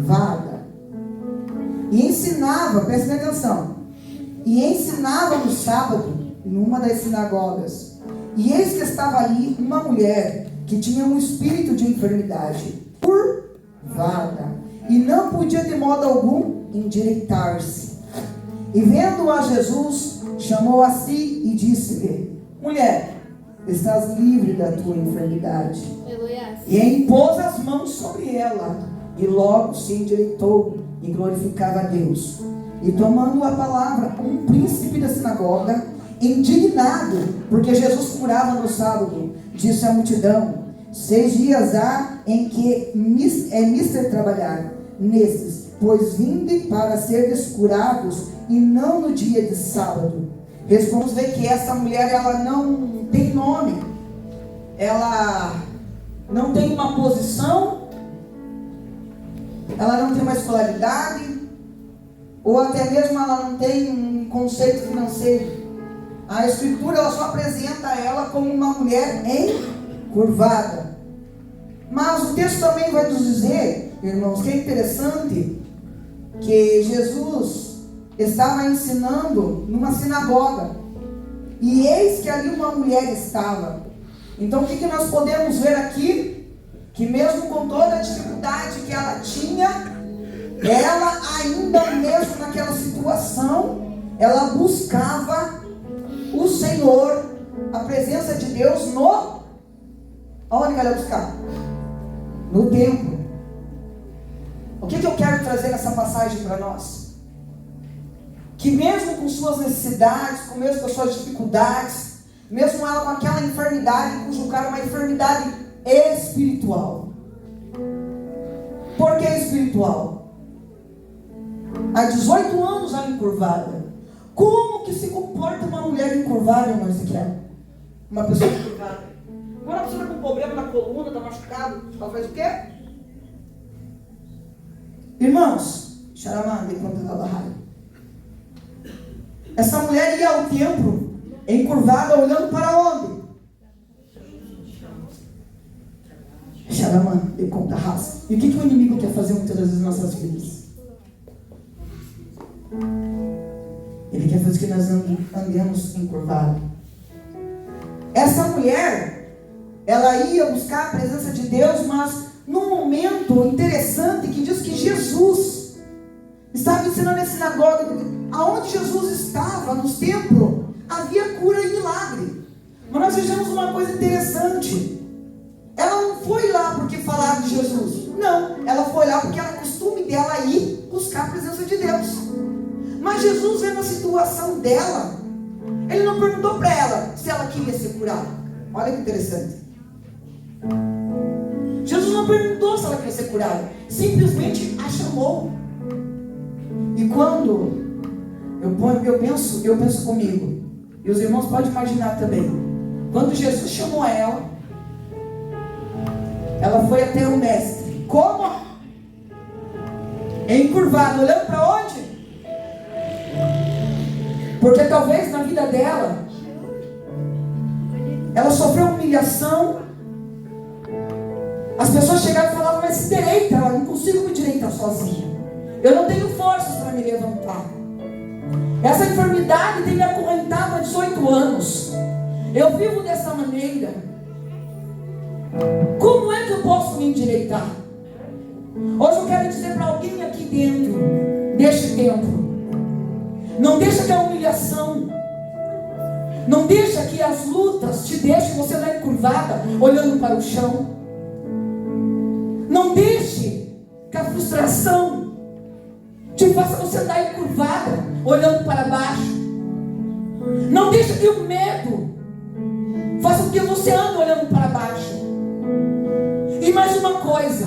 curvada. E ensinava, prestem atenção, e ensinava no sábado, numa das sinagogas. E eis que estava ali uma mulher que tinha um espírito de enfermidade, curvada, e não podia de modo algum endireitar-se. E vendo a Jesus, chamou a si e disse-lhe: mulher, estás livre da tua enfermidade. E impôs as mãos sobre ela, e logo se endireitou e glorificava a Deus. E tomando a palavra, um príncipe da sinagoga, indignado, porque Jesus curava no sábado, disse à multidão: 6 dias há em que é mister trabalhar, nesses, pois vinde para seres curados, e não no dia de sábado. Vamos ver que essa mulher, ela não tem nome, ela não tem uma posição, ela não tem uma escolaridade, ou até mesmo ela não tem um conceito financeiro. A Escritura, ela só apresenta ela como uma mulher encurvada. Mas o texto também vai nos dizer, irmãos, que é interessante que Jesus estava ensinando numa sinagoga, e eis que ali uma mulher estava. Então o que nós podemos ver aqui? Que mesmo com toda a dificuldade que ela tinha, ela ainda mesmo naquela situação, ela buscava o Senhor, a presença de Deus no... Aonde ela ia buscar? No templo. O que eu quero trazer nessa passagem para nós? Que mesmo com suas necessidades, com mesmo com suas dificuldades, mesmo ela com aquela enfermidade, cujo cara é uma enfermidade espiritual. Por que espiritual? Há 18 anos ela encurvada. Como que se comporta uma mulher encurvada, irmão Ezequiel? Uma pessoa encurvada. Quando a pessoa está com problema na coluna, está machucado, ela faz o quê? Irmãos, Xaramanda, enquanto ela raio. Essa mulher ia ao templo, encurvada, olhando para onde? Xaramanda, de conta raça. E o que o inimigo quer fazer muitas das vezes nas nossas vidas? Ele quer fazer que nós andemos encurvados. Essa mulher, ela ia buscar a presença de Deus, mas num momento interessante que diz que Jesus estava ensinando na sinagoga. Aonde Jesus estava, nos templos, havia cura e milagre. Mas nós vejamos uma coisa interessante. Ela não foi lá porque falaram de Jesus. Não, ela foi lá porque era costume dela ir buscar a presença de Deus. Mas Jesus, vendo a situação dela, Ele não perguntou para ela se ela queria ser curada. Olha que interessante. Jesus não perguntou se ela queria ser curada. Simplesmente a chamou. E quando eu penso comigo, e os irmãos podem imaginar também, quando Jesus chamou ela foi até o mestre. Como? Encurvada, olhando para onde? Porque talvez na vida dela, ela sofreu humilhação. As pessoas chegavam e falavam: mas se direita, eu não consigo me direitar sozinha. Eu não tenho forças para me levantar. Essa enfermidade tem me acorrentado há 18 anos. Eu vivo dessa maneira. Como é que eu posso me endireitar? Hoje eu quero dizer para alguém aqui dentro deste templo: não deixa que a humilhação, não deixa que as lutas te deixem você lá encurvada, olhando para o chão. Não deixe que a frustração te faça você andar encurvada, olhando para baixo. Não deixe que o medo faça com que você ande olhando para baixo. E mais uma coisa,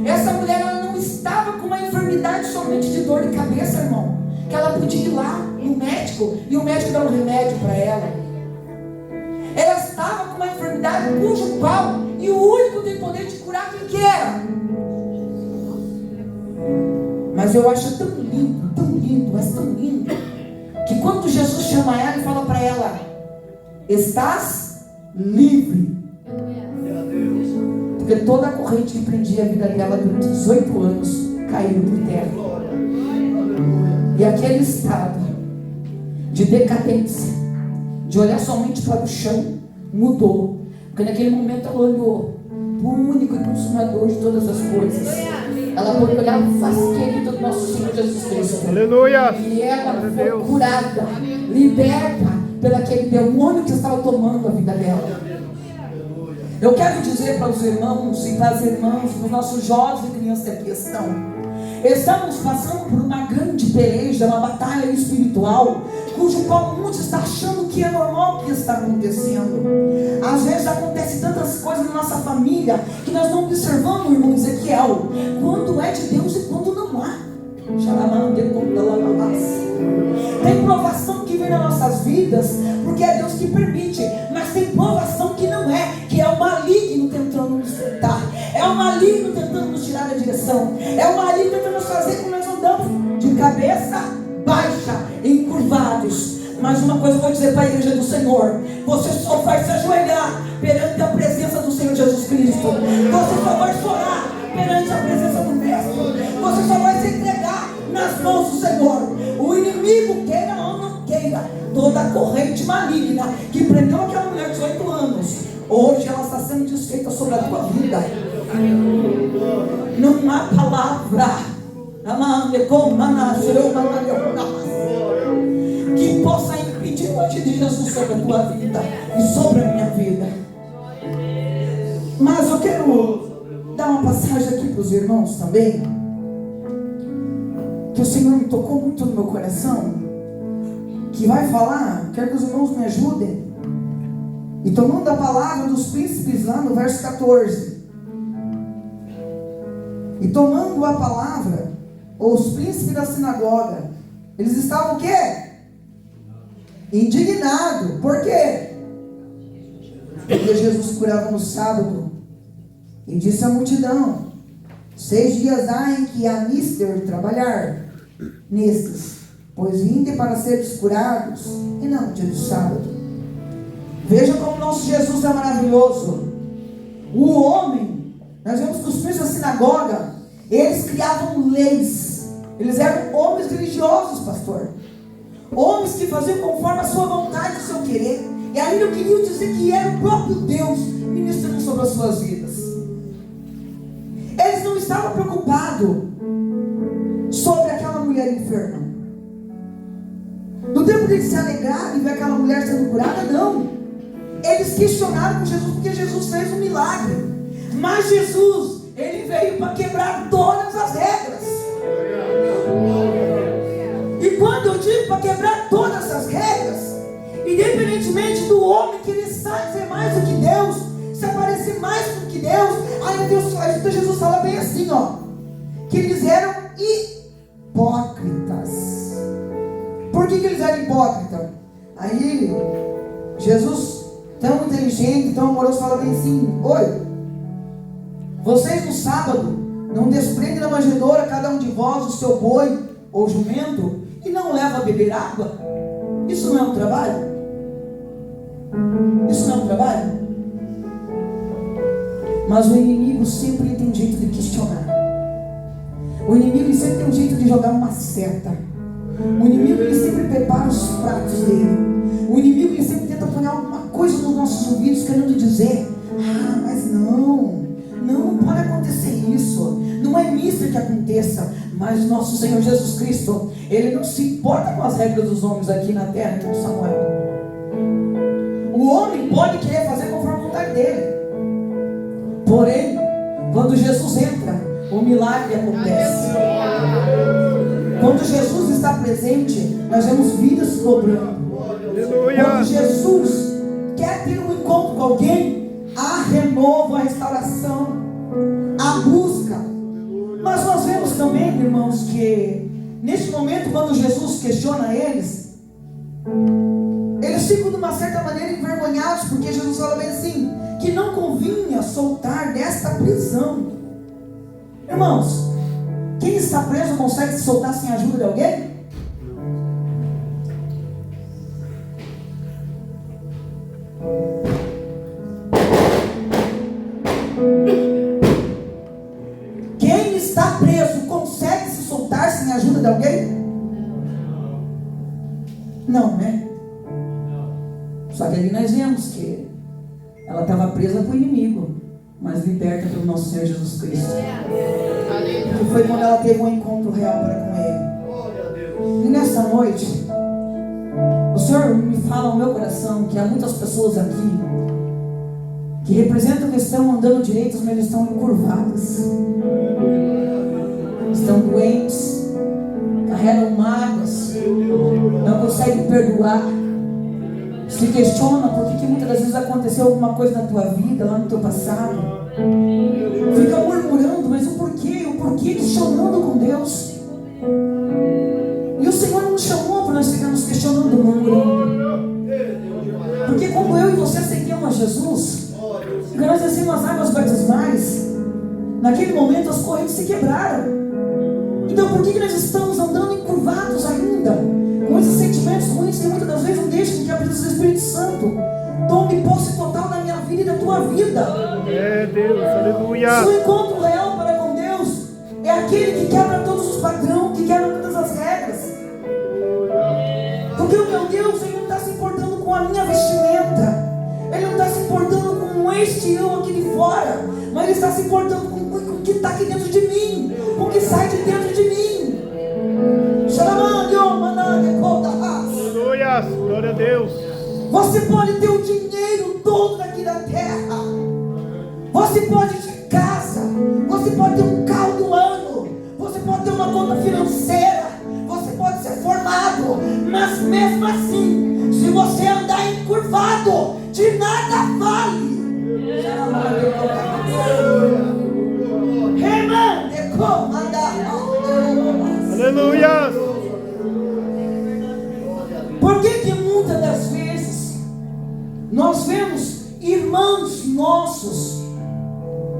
essa mulher, ela não estava com uma enfermidade somente de dor de cabeça, irmão, que ela podia ir lá no médico e o médico dá um remédio para ela. Ela estava com uma enfermidade cujo qual, e o único que tem poder de curar, quem que era? Mas eu acho tão lindo, mas tão lindo, que quando Jesus chama ela e fala para ela: estás livre. Porque toda a corrente que prendia a vida dela durante 18 anos caíram por terra. E aquele estado de decadência, de olhar somente para o chão, mudou. Porque naquele momento ela olhou para o único e consumador de todas as coisas. Ela pôde olhar o face querido do nosso Senhor Jesus Cristo. Aleluia. E ela foi curada, liberta pelo aquele demônio que estava tomando a vida dela. Eu quero dizer para os irmãos e para as irmãs, para os nossos jovens e crianças que aqui estão, estamos passando por uma grande peleja, uma batalha espiritual, cujo qual muitos estão achando que é normal o que está acontecendo. Às vezes acontece tantas coisas na nossa família que nós não observamos, irmão Ezequiel, quando é de Deus e quando não há. Tem provação que vem nas nossas vidas porque é Deus que permite, mas tem provação que não é, que é o maligno tentando nos tentar, é o maligno tentando nos tirar da direção, é o maligno tentando nos fazer com que nós andamos de cabeça baixa, encurvados. Mas uma coisa eu vou dizer para a igreja do Senhor: você só vai se ajoelhar perante a presença do Senhor Jesus Cristo, você só vai chorar perante a presença do Mestre, você só vai se entregar nas mãos do Senhor. O inimigo, queira ou não queira, toda a corrente maligna que prendeu aquela mulher de 18 anos, hoje ela está sendo desfeita sobre a tua vida. Não há palavra que possa impedir o agir de Jesus sobre a tua vida e sobre a minha vida. Mas eu quero dar uma passagem aqui para os irmãos também, que o Senhor me tocou muito no meu coração, que vai falar, quero que os irmãos me ajudem, e tomando a palavra dos príncipes lá no verso 14, e tomando a palavra, os príncipes da sinagoga, eles estavam o quê? Indignados. Por quê? Porque Jesus curava no sábado, e disse à multidão: 6 dias há em que há mister trabalhar nestes, pois vinde para seres curados, e não dia do sábado. Veja como nosso Jesus é maravilhoso. O homem, nós vemos que os príncipes da sinagoga, eles criavam leis, eles eram homens religiosos, pastor, homens que faziam conforme a sua vontade, o seu querer, e aí eu queria dizer que era o próprio Deus ministrando sobre as suas vidas. Eles não estavam preocupados sobre aquela mulher enferma. No tempo de se alegrar e ver aquela mulher sendo curada, não. Eles questionaram com Jesus porque Jesus fez um milagre. Mas Jesus, ele veio para quebrar todas as regras. E quando eu digo para quebrar todas as regras, independentemente do homem que ele sabe ser mais do que Deus, se aparecer mais do que Deus, aí Deus, Jesus fala bem assim, ó, que eles eram hipócritas. Por que eles eram hipócritas? Aí Jesus, tão inteligente, tão amoroso, fala bem assim: oi, vocês no sábado não desprendem da manjedoura cada um de vós o seu boi ou jumento e não leva a beber água? Isso não é um trabalho? Isso não é um trabalho? Mas o inimigo sempre tem jeito de questionar. O inimigo sempre tem um jeito de jogar uma seta. O inimigo ele sempre prepara os pratos dele. O inimigo ele sempre tenta pôr alguma coisa nos nossos ouvidos, querendo dizer: ah, mas não pode acontecer isso. Não é mister que aconteça. Mas nosso Senhor Jesus Cristo, ele não se importa com as regras dos homens aqui na terra, como Samuel. O homem pode querer fazer conforme a vontade dele. Porém, quando Jesus entra, o milagre acontece. Quando Jesus está presente, nós vemos vidas se dobrando. Quando Jesus quer ter um encontro com alguém, há renovo, há restauração, há busca. Mas nós vemos também, irmãos, que neste momento, quando Jesus questiona eles ficam de uma certa maneira envergonhados, porque Jesus fala bem assim, que não convinha soltar desta prisão. Irmãos, quem está preso consegue se soltar sem a ajuda de alguém? Quem está preso consegue Não, né? Só que ali nós vemos que ela estava presa para o inimigo, mas liberta pelo nosso Senhor Jesus Cristo. Que foi quando ela teve um encontro real para com Ele. E nessa noite, o Senhor me fala no meu coração que há muitas pessoas aqui que representam que estão andando direitos, mas estão encurvadas. Estão doentes, carregam mágoas, não conseguem perdoar, se questionam por que muitas das vezes aconteceu alguma coisa na tua vida, lá no teu passado. Fica murmurando, mas o porquê, questionando com Deus. E o Senhor não nos chamou para nós ficarmos questionando, murmurando. Porque quando eu e você aceitamos a Jesus, quando nós descemos as águas batismais, naquele momento as correntes se quebraram. Então por que nós estamos andando encurvados ainda, com esses sentimentos ruins que muitas das vezes não deixam que a presença do Espírito Santo tome posse total da minha vida e da tua vida? Deus, aleluia. O encontro real para com Deus é aquele que quebra todos os padrões, que quebra todas as regras. Porque o meu Deus, Ele não está se importando com a minha vestimenta, Ele não está se importando com este eu aqui de fora, mas Ele está se importando com o que está aqui dentro de mim, com o que sai de dentro de mim. Aleluia, glória a Deus. Você pode ter o dinheiro todo daqui da terra, você pode ir de casa, você pode ter um carro do ano, você pode ter uma conta financeira, você pode ser formado, mas mesmo assim, se você andar encurvado, de nada vale. Aleluia. Por que muitas das vezes nós vemos irmãos nossos,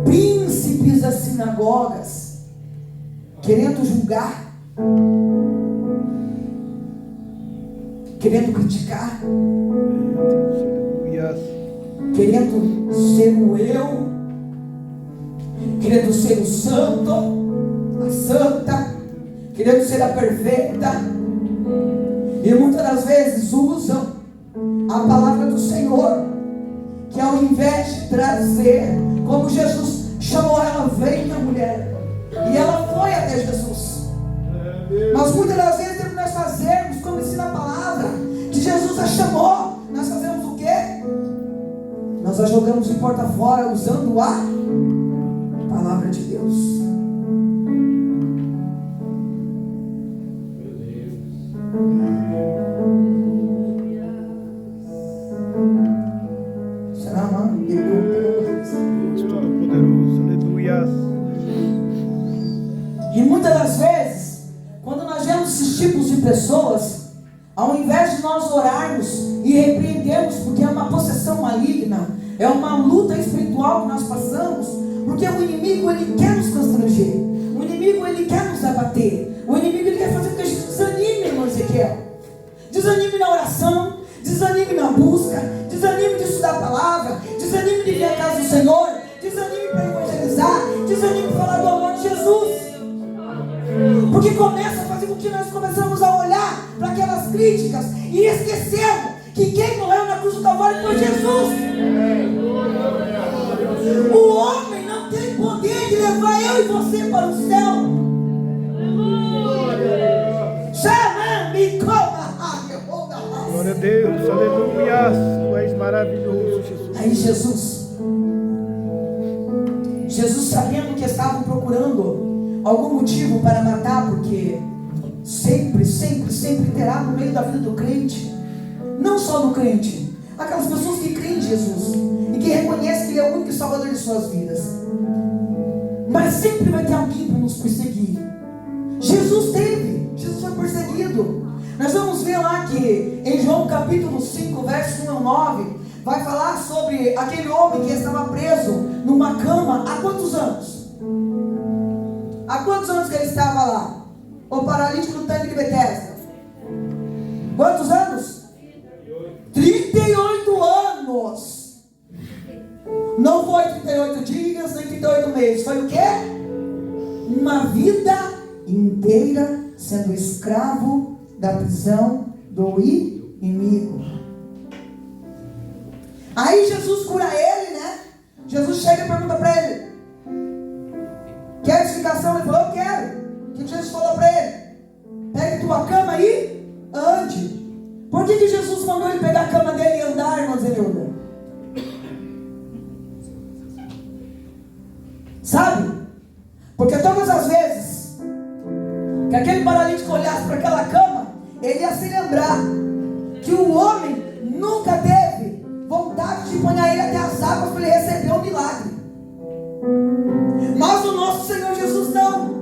príncipes das sinagogas, querendo julgar, querendo criticar, querendo ser o eu, querendo ser o santo, a santa, querendo ser a perfeita, e muitas das vezes usam a palavra do Senhor, que ao invés de trazer, como Jesus chamou ela, vem a mulher, e ela foi até Jesus. Mas muitas das vezes que nós fazemos, como ensina a palavra, que Jesus a chamou, nós fazemos o quê? Nós a jogamos de porta fora, usando a palavra de Deus. E muitas das vezes, quando nós vemos esses tipos de pessoas, ao invés de nós orarmos e repreendermos, porque é uma possessão maligna, é uma luta espiritual que nós passamos, porque o inimigo, ele quer nos constranger, o inimigo, ele quer nos abater, o inimigo, ele quer fazer com que a gente desanime, irmão Ezequiel. Desanime na oração, desanime na busca, desanime de estudar a palavra, desanime de vir à casa do Senhor, desanime para evangelizar, desanime para falar do amor de Jesus. Porque começa a fazer com que nós começamos a olhar para aquelas críticas e esquecemos que quem morreu na cruz do Calvário foi Jesus. O homem não tem poder de levar eu e você para o céu. Chama-me como. Glória a Deus, aleluia. Tu és maravilhoso, Jesus. Aí Jesus sabendo que estavam procurando algum motivo para matar, porque sempre terá no meio da vida do crente, não só do crente, aquelas pessoas que creem em Jesus e que reconhecem que Ele é o único Salvador de suas vidas, mas sempre vai ter alguém para nos perseguir. Jesus foi perseguido. Nós vamos ver lá que em João capítulo 5, verso 1 ao 9, vai falar sobre aquele homem que estava preso numa cama há quantos anos? Há quantos anos que ele estava lá? O paralítico do tanque de Betesda. Quantos anos? 38 anos. Não foi 38 dias, nem 38 meses. Foi o quê? Uma vida inteira sendo escravo da prisão do inimigo. Aí Jesus cura ele, né? Jesus chega e pergunta para ele: quer explicação? Ele falou: eu quero. O que Jesus falou para ele? Pegue tua cama e ande. Por que Jesus mandou ele pegar a cama dele e andar, irmã Zenilda? Sabe? Porque todas as vezes que aquele paralítico olhasse para aquela cama, ele ia se lembrar que o homem nunca teve vontade de banhar ele até as águas para ele receber um milagre. Mas o nosso Senhor Jesus não.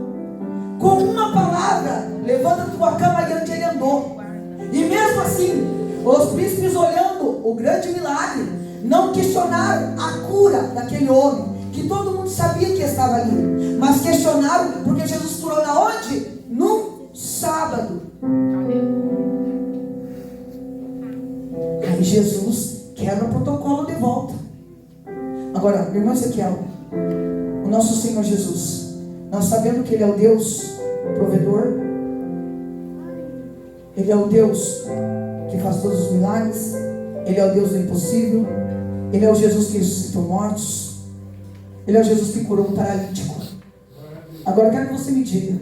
Com uma palavra, levanta tua cama e ande, ele andou. E mesmo assim, os príncipes, olhando o grande milagre, não questionaram a cura daquele homem, que todo mundo sabia que estava ali, mas questionaram porque Jesus curou na onde? Num sábado. Aí Jesus quebra o protocolo de volta. Agora, irmão Ezequiel, o nosso Senhor Jesus, nós sabemos que Ele é o Deus provedor, Ele é o Deus que faz todos os milagres, Ele é o Deus do impossível, Ele é o Jesus que ressuscitou mortos, Ele é o Jesus que curou um paralítico. Agora eu quero que você me diga,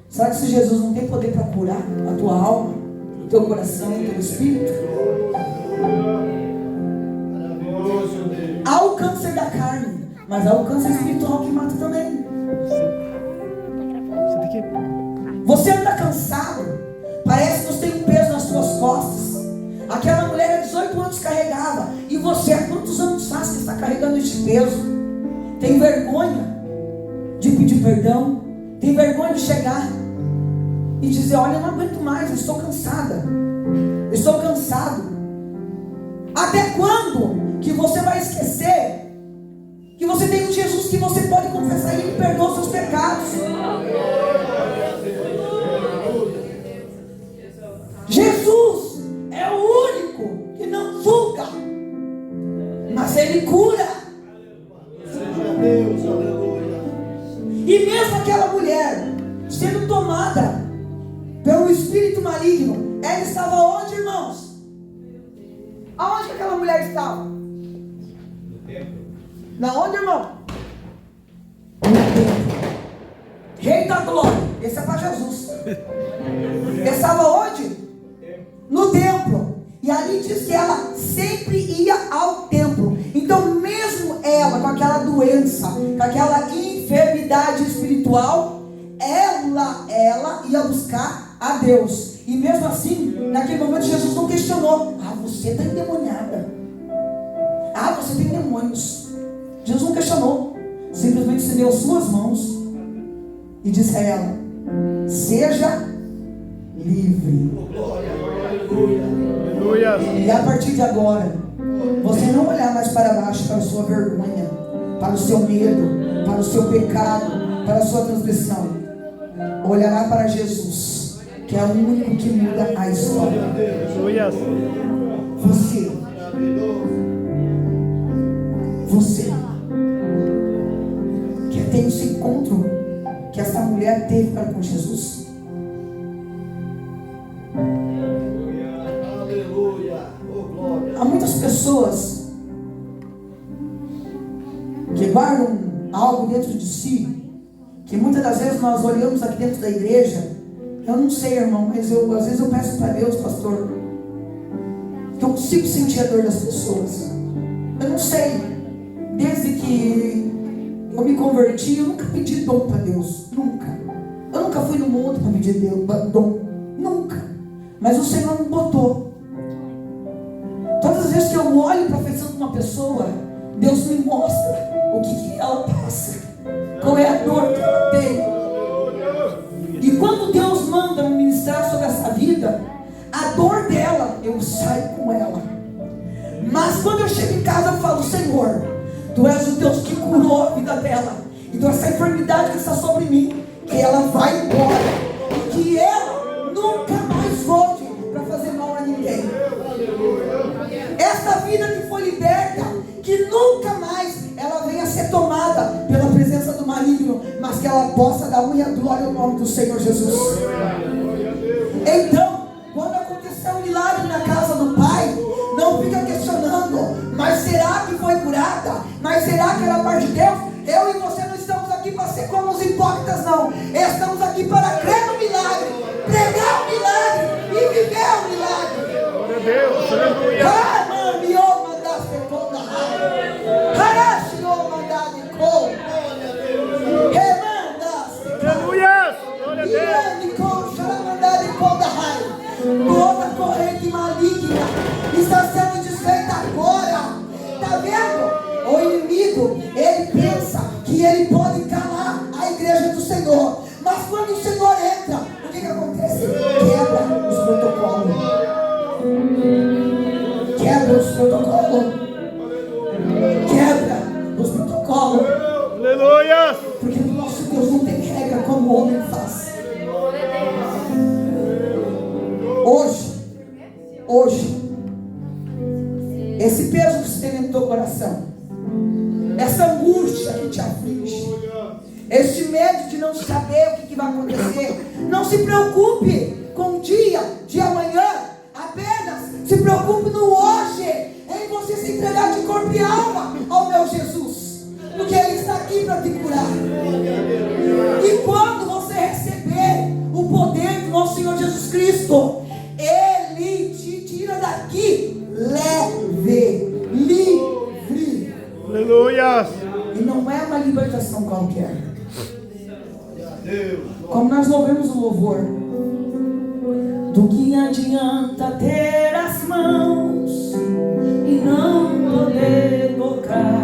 será que esse Jesus não tem poder para curar a tua alma, o teu coração, o teu espírito? Há o câncer da carne, mas há o câncer espiritual que mata também. Você anda cansado, parece que você tem um peso nas suas costas. Aquela mulher há 18 anos carregava, e você há quantos anos faz que está carregando este peso? Tem vergonha de pedir perdão, tem vergonha de chegar e dizer: olha, eu não aguento mais, eu estou cansada, eu estou cansado. Até quando que você vai esquecer que você tem um Jesus que você pode confessar e Ele perdoa os seus pecados? Jesus é o único que não julga, mas Ele cura. Seja Deus, aleluia. E mesmo aquela mulher sendo tomada pelo espírito maligno, ela estava onde, irmãos? Aonde que aquela mulher estava? No templo. Na onde, irmão? No templo. Rei da glória. Esse é para Jesus. Estava onde? No templo. E ali diz que ela sempre ia ao templo. Então mesmo ela com aquela doença, com aquela enfermidade espiritual, ela ia buscar a Deus. E mesmo assim, naquele momento Jesus não questionou: ah, você está endemoniada, ah, você tem demônios. Jesus não questionou, simplesmente estendeu as suas mãos e disse a ela: seja livre. Aleluia. E a partir de agora, você não olhar mais para baixo, para a sua vergonha, para o seu medo, para o seu pecado, para a sua transgressão. Olhará para Jesus, que é o único que muda a história. Aleluia. Você quer ter esse encontro que essa mulher teve para com Jesus? Aleluia. Oh, glória. Há muitas pessoas que guardam algo dentro de si, que muitas das vezes nós olhamos aqui dentro da igreja. Eu não sei, irmão, mas às vezes eu peço para Deus, pastor, que eu consigo sentir a dor das pessoas. Eu não sei, desde que eu me converti, eu nunca pedi dom para Deus, nunca. Eu nunca fui no mundo para pedir dom, nunca. Mas o Senhor me botou. Todas as vezes que eu olho para a feição de uma pessoa, Deus me mostra o que ela passa, qual é a dor que ela tem. E quando Deus manda me ministrar sobre essa vida, a dor dela, eu saio com ela. Mas quando eu chego em casa, eu falo: Senhor, Tu és o Deus que curou a vida dela. Então essa enfermidade que está sobre mim, que ela vai embora, que ela nunca mais volte para fazer mal a ninguém. Esta vida que foi liberta, que nunca mais ela venha ser tomada pela presença do maligno, mas que ela possa dar unha e glória ao nome do Senhor Jesus. Então, quando aconteceu o milagre na casa do pregar que era a parte de Deus, eu e você não estamos aqui para ser como os hipócritas, não. Estamos aqui para crer no milagre, pregar o milagre e viver o milagre. Glória a Deus, aleluia. Aleluia, glória a Deus. Toda corrente maligna está sendo desfeita agora. Está vendo? O inimigo, ele pensa que ele pode calar a igreja do Senhor. Mas quando o Senhor entra, o que acontece? Quebra os protocolos. Quebra os protocolos. Quebra os protocolos. Aleluia. Porque o nosso Deus não tem regra como o homem faz. Hoje, esse peso que você tem no teu coração, essa angústia que te aflige, esse medo de não saber o que vai acontecer, não se preocupe com o dia de amanhã, apenas se preocupe no hoje, em você se entregar de corpo e alma ao meu Jesus, porque Ele está aqui para te curar. E quando você receber o poder do nosso Senhor Jesus Cristo, Ele te tira daqui leve, livre. Aleluia. E não é uma libertação qualquer. Como nós louvamos o louvor, do que adianta ter as mãos e não poder tocar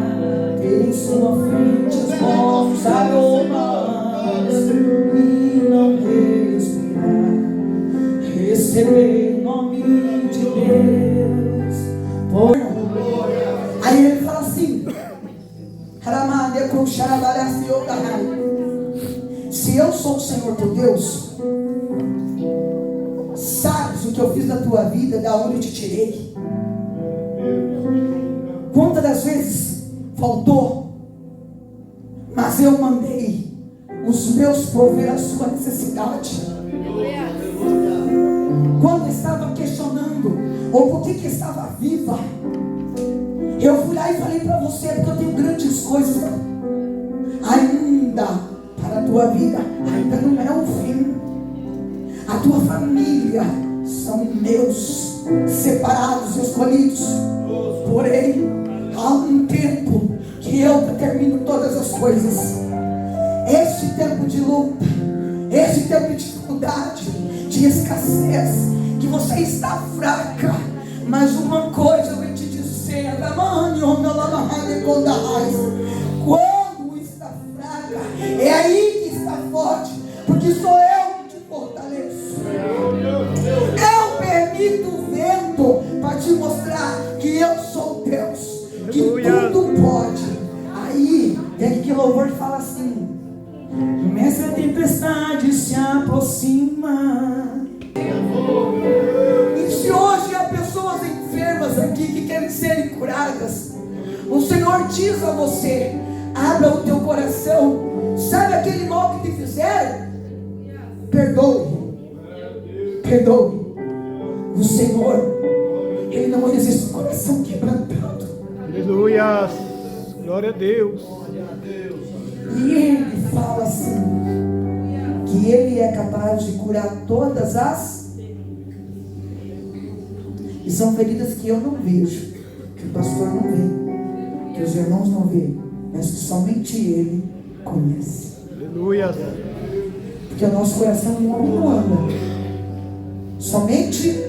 em sua frente os bons aromas e não respirar, receber o nome de Deus. Aí ele fala assim: se eu sou o Senhor teu Deus, sabes o que eu fiz na tua vida, da onde eu te tirei. Quantas das vezes faltou, mas eu mandei os meus prover a sua necessidade. Quando estava questionando ou por que estava viva, eu fui lá e falei para você, porque eu tenho grandes coisas ainda para a tua vida. Ainda não é o fim. A tua família são meus, separados, escolhidos. Porém, há um tempo que eu determino todas as coisas. Este tempo de luta, este tempo de dificuldade, de escassez, que você está fraca, mas uma coisa eu vou te dizer: quando está fraca, é aí que está forte, porque sou eu que te fortaleço. Eu permito o vento para te mostrar que eu sou Deus, que tudo pode. Aí tem que louvor fala assim: mesmo a tempestade se aproxima. E se hoje há pessoas enfermas aqui que querem serem curadas, o Senhor diz a você: abra o teu coração. Sabe aquele mal que te fizeram? Perdoe. Perdoe. O Senhor, Ele não resiste o coração quebrantado. Aleluia. Glória a Deus. E Ele fala assim, que Ele é capaz de curar todas as... E são feridas que eu não vejo, que o pastor não vê, que os irmãos não vê, mas que somente Ele conhece. Aleluia. Porque o nosso coração não anda. Somente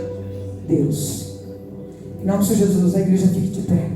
Deus. Em nome de Jesus, a igreja fique de pé.